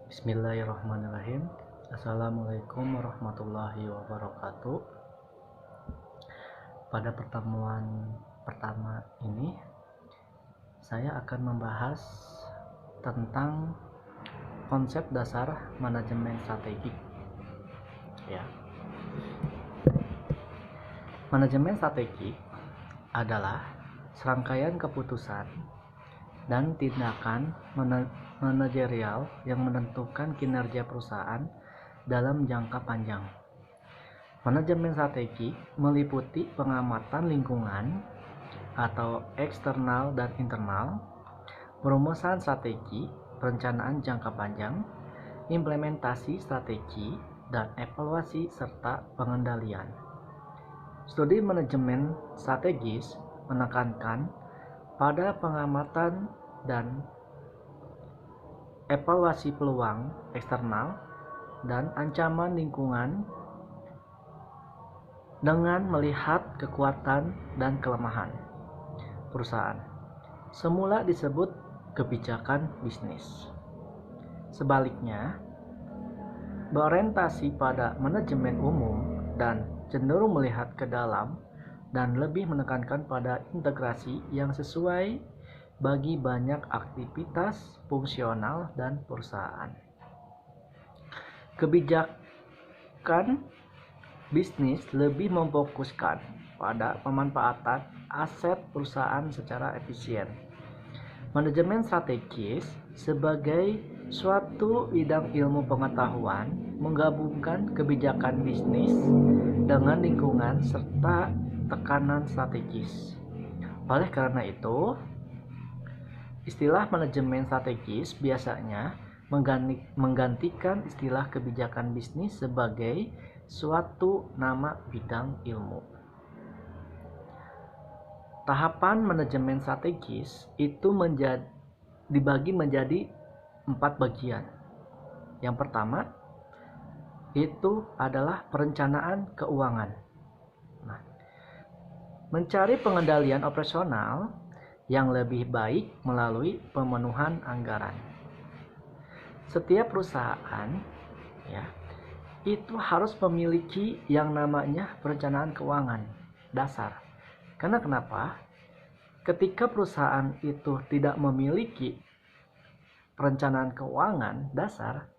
Bismillahirrahmanirrahim. Assalamualaikum warahmatullahi wabarakatuh. Pada pertemuan pertama ini, saya akan membahas tentang konsep dasar manajemen strategik. Ya. Manajemen strategik adalah serangkaian keputusan dan tindakan manajerial yang menentukan kinerja perusahaan dalam jangka panjang. Manajemen strategi meliputi pengamatan lingkungan atau eksternal dan internal, perumusan strategi, perencanaan jangka panjang, implementasi strategi, dan evaluasi serta pengendalian. Studi manajemen strategis menekankan pada pengamatan dan evaluasi peluang eksternal dan ancaman lingkungan dengan melihat kekuatan dan kelemahan perusahaan. Semula disebut kebijakan bisnis. Sebaliknya, berorientasi pada manajemen umum dan cenderung melihat ke dalam dan lebih menekankan pada integrasi yang sesuai bagi banyak aktivitas fungsional dan perusahaan. Kebijakan bisnis lebih memfokuskan pada pemanfaatan aset perusahaan secara efisien. Manajemen strategis sebagai suatu bidang ilmu pengetahuan menggabungkan kebijakan bisnis dengan lingkungan serta tekanan strategis. Oleh karena itu, istilah manajemen strategis biasanya menggantikan istilah kebijakan bisnis sebagai suatu nama bidang ilmu. Tahapan manajemen strategis itu dibagi menjadi 4 bagian. Yang pertama itu adalah perencanaan keuangan. Mencari pengendalian operasional yang lebih baik melalui pemenuhan anggaran. Setiap perusahaan itu harus memiliki yang namanya perencanaan keuangan dasar. Karena kenapa? Ketika perusahaan itu tidak memiliki perencanaan keuangan dasar,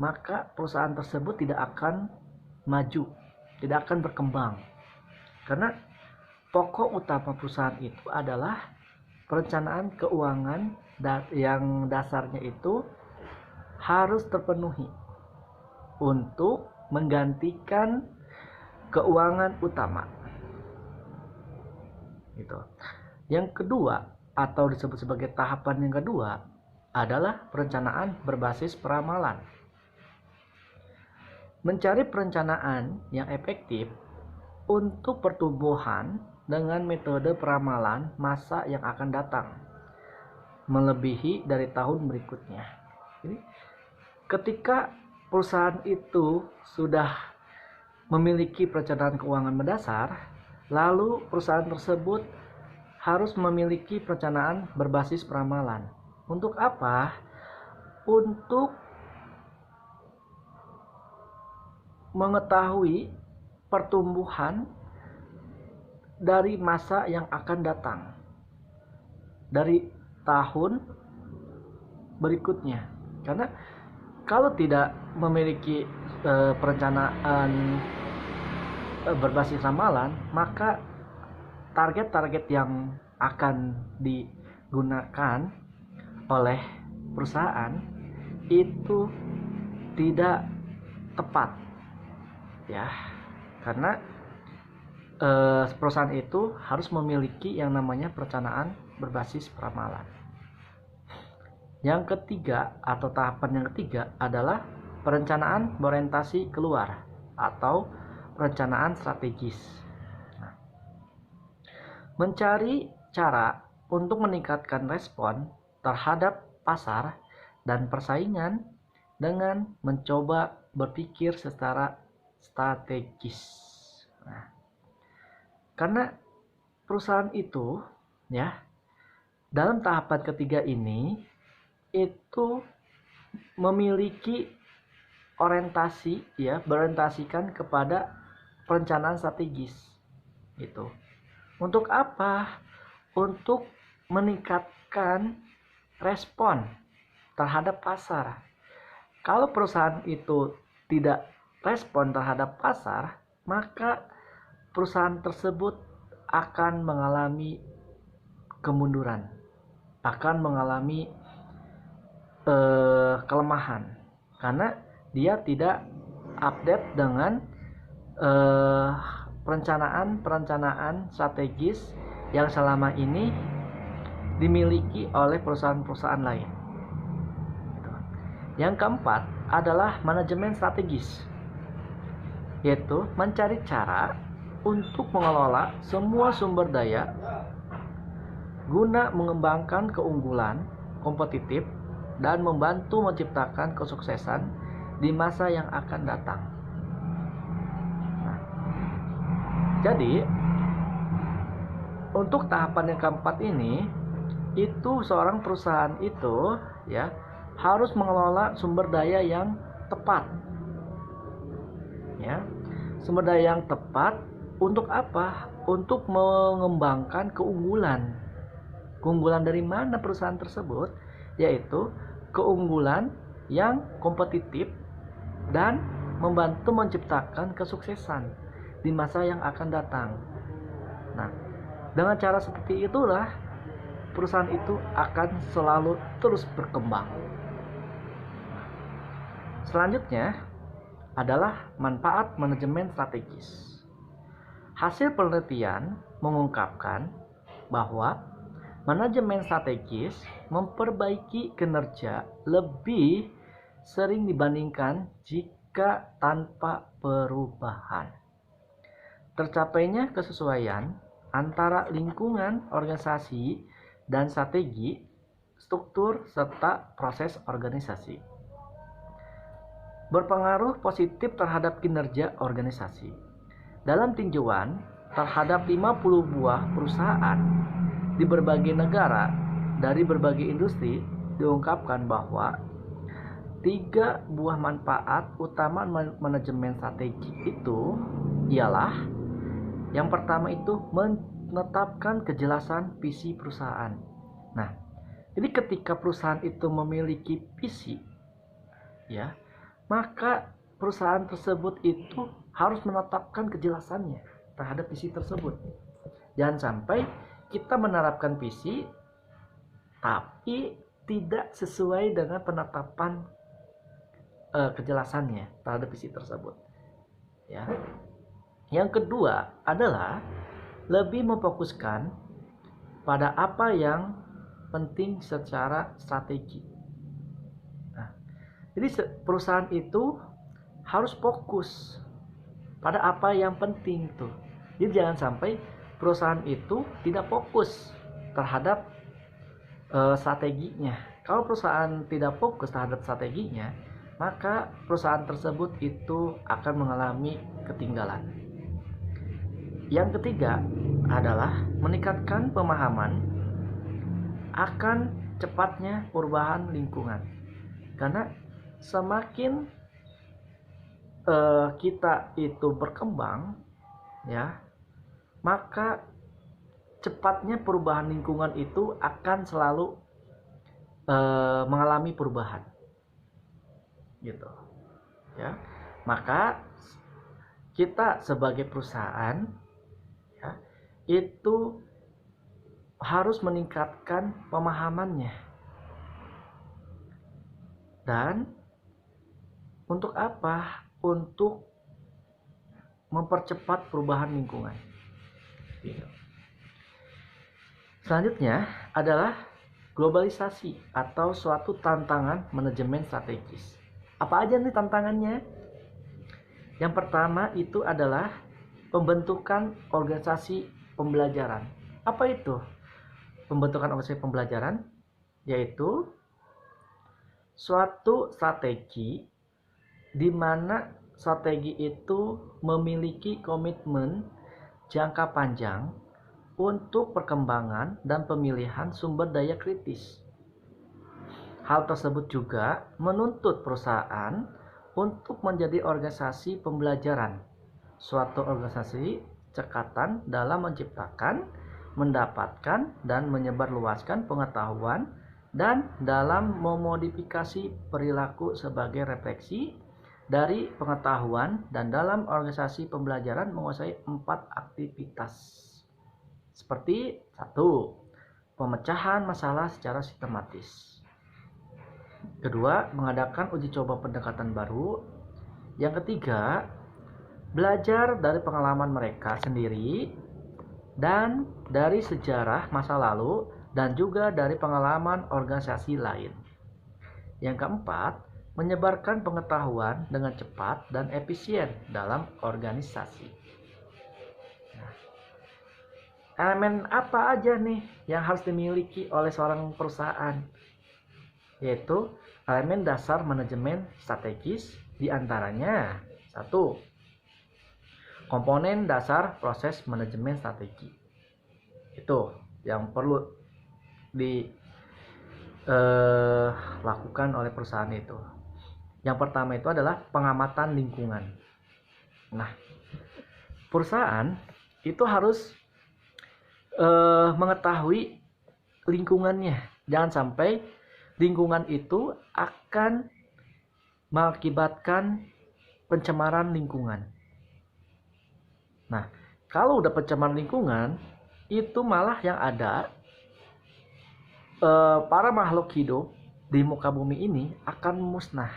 maka perusahaan tersebut tidak akan maju, tidak akan berkembang. Karena pokok utama perusahaan itu adalah perencanaan keuangan yang dasarnya itu harus terpenuhi untuk menggantikan keuangan utama. Gitu. Yang kedua atau disebut sebagai tahapan yang kedua adalah perencanaan berbasis peramalan. Mencari perencanaan yang efektif untuk pertumbuhan dengan metode peramalan masa yang akan datang melebihi dari tahun berikutnya. Jadi, ketika perusahaan itu sudah memiliki perencanaan keuangan mendasar, lalu perusahaan tersebut harus memiliki perencanaan berbasis peramalan. Untuk apa? Untuk mengetahui pertumbuhan dari masa yang akan datang dari tahun berikutnya. Karena kalau tidak memiliki perencanaan berbasis ramalan, maka target-target yang akan digunakan oleh perusahaan itu tidak tepat, ya, karena perusahaan itu harus memiliki yang namanya perencanaan berbasis peramalan. Yang ketiga atau tahapan yang ketiga adalah perencanaan berorientasi keluar atau perencanaan strategis. Mencari cara untuk meningkatkan respon terhadap pasar dan persaingan dengan mencoba berpikir secara strategis. Karena perusahaan itu dalam tahapan ketiga ini itu memiliki orientasi, ya, berorientasikan kepada perencanaan strategis. Itu. Untuk apa? Untuk meningkatkan respon terhadap pasar. Kalau perusahaan itu tidak respon terhadap pasar, maka perusahaan tersebut akan mengalami kemunduran, akan mengalami kelemahan, karena dia tidak update dengan perencanaan strategis yang selama ini dimiliki oleh perusahaan-perusahaan lain. Yang keempat adalah manajemen strategis, yaitu mencari cara untuk mengelola semua sumber daya guna mengembangkan keunggulan kompetitif dan membantu menciptakan kesuksesan di masa yang akan datang. Nah, jadi untuk tahapan yang keempat ini, itu seorang perusahaan itu, ya, harus mengelola sumber daya yang tepat, ya, sumber daya yang tepat untuk apa? Untuk mengembangkan keunggulan. Keunggulan dari mana perusahaan tersebut? Yaitu keunggulan yang kompetitif dan membantu menciptakan kesuksesan di masa yang akan datang. Nah, dengan cara seperti itulah perusahaan itu akan selalu terus berkembang. Selanjutnya adalah manfaat manajemen strategis. Hasil penelitian mengungkapkan bahwa manajemen strategis memperbaiki kinerja lebih sering dibandingkan jika tanpa perubahan. Tercapainya kesesuaian antara lingkungan organisasi dan strategi, struktur, serta proses organisasi berpengaruh positif terhadap kinerja organisasi. Dalam tinjauan terhadap 50 buah perusahaan di berbagai negara dari berbagai industri, diungkapkan bahwa 3 buah manfaat utama manajemen strategi itu ialah: yang pertama itu menetapkan kejelasan visi perusahaan. Nah, jadi ketika perusahaan itu memiliki visi, ya, maka perusahaan tersebut itu harus menetapkan kejelasannya terhadap visi tersebut. Jangan sampai kita menerapkan visi tapi tidak sesuai dengan penetapan kejelasannya terhadap visi tersebut, ya. Yang kedua adalah lebih memfokuskan pada apa yang penting secara strategi. Jadi perusahaan itu harus fokus pada apa yang penting tuh. Jadi jangan sampai perusahaan itu tidak fokus terhadap strateginya. Kalau perusahaan tidak fokus terhadap strateginya, maka perusahaan tersebut itu akan mengalami ketinggalan. Yang ketiga adalah meningkatkan pemahaman akan cepatnya perubahan lingkungan. Karena semakin kita itu berkembang, ya, maka cepatnya perubahan lingkungan itu akan selalu mengalami perubahan, gitu, ya. Maka kita sebagai perusahaan, ya, itu harus meningkatkan pemahamannya. Dan untuk apa? Untuk mempercepat perubahan lingkungan. Selanjutnya adalah globalisasi atau suatu tantangan manajemen strategis. Apa aja nih tantangannya? Yang pertama itu adalah pembentukan organisasi pembelajaran. Apa itu pembentukan organisasi pembelajaran? Yaitu suatu strategi di mana strategi itu memiliki komitmen jangka panjang untuk perkembangan dan pemilihan sumber daya kritis. Hal tersebut juga menuntut perusahaan untuk menjadi organisasi pembelajaran, suatu organisasi cekatan dalam menciptakan, mendapatkan, dan menyebarluaskan pengetahuan dan dalam memodifikasi perilaku sebagai refleksi dari pengetahuan, dan dalam organisasi pembelajaran menguasai 4 aktivitas seperti 1. Pemecahan masalah secara sistematis. Kedua, mengadakan uji coba pendekatan baru. Yang ketiga, belajar dari pengalaman mereka sendiri dan dari sejarah masa lalu dan juga dari pengalaman organisasi lain. Yang keempat, menyebarkan pengetahuan dengan cepat dan efisien dalam organisasi. Nah, elemen apa aja nih yang harus dimiliki oleh seorang perusahaan? Yaitu elemen dasar manajemen strategis, diantaranya 1. Komponen dasar proses manajemen strategi. Itu yang perlu dilakukan oleh perusahaan itu. Yang pertama itu adalah pengamatan lingkungan. Nah, perusahaan itu harus mengetahui lingkungannya. Jangan sampai lingkungan itu akan mengakibatkan pencemaran lingkungan. Nah, kalau udah pencemaran lingkungan, itu malah yang ada para makhluk hidup di muka bumi ini akan musnah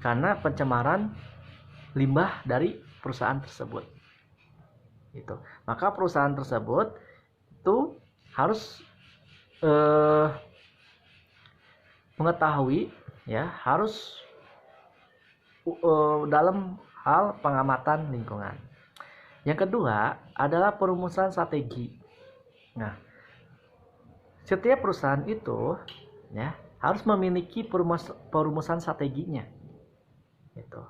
karena pencemaran limbah dari perusahaan tersebut. Itu. Maka perusahaan tersebut itu harus mengetahui, ya, harus dalam hal pengamatan lingkungan. Yang kedua adalah perumusan strategi. Nah, setiap perusahaan itu, ya, harus memiliki perumusan strateginya. Itu.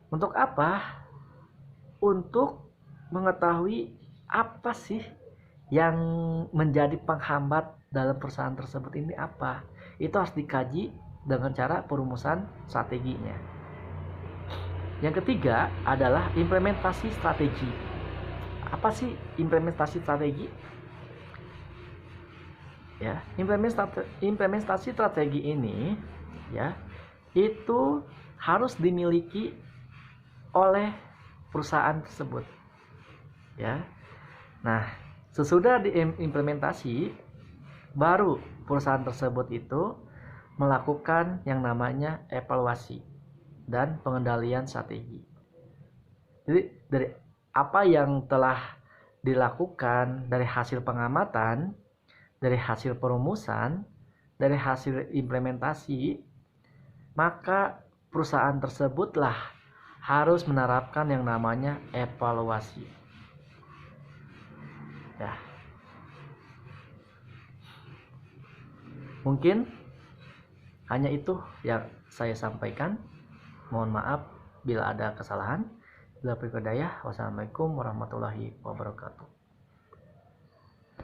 Untuk apa? Untuk mengetahui apa sih yang menjadi penghambat dalam perusahaan tersebut ini apa. Itu harus dikaji dengan cara perumusan strateginya. Yang ketiga adalah implementasi strategi. Apa sih implementasi strategi? Ya, implementasi strategi ini, ya, itu harus dimiliki oleh perusahaan tersebut, ya. Nah, sesudah diimplementasi, baru perusahaan tersebut itu melakukan yang namanya evaluasi dan pengendalian strategi. Jadi dari apa yang telah dilakukan, dari hasil pengamatan, dari hasil perumusan, dari hasil implementasi, maka perusahaan tersebutlah harus menerapkan yang namanya evaluasi. Ya. Mungkin hanya itu yang saya sampaikan. Mohon maaf bila ada kesalahan. Wassalamualaikum warahmatullahi wabarakatuh.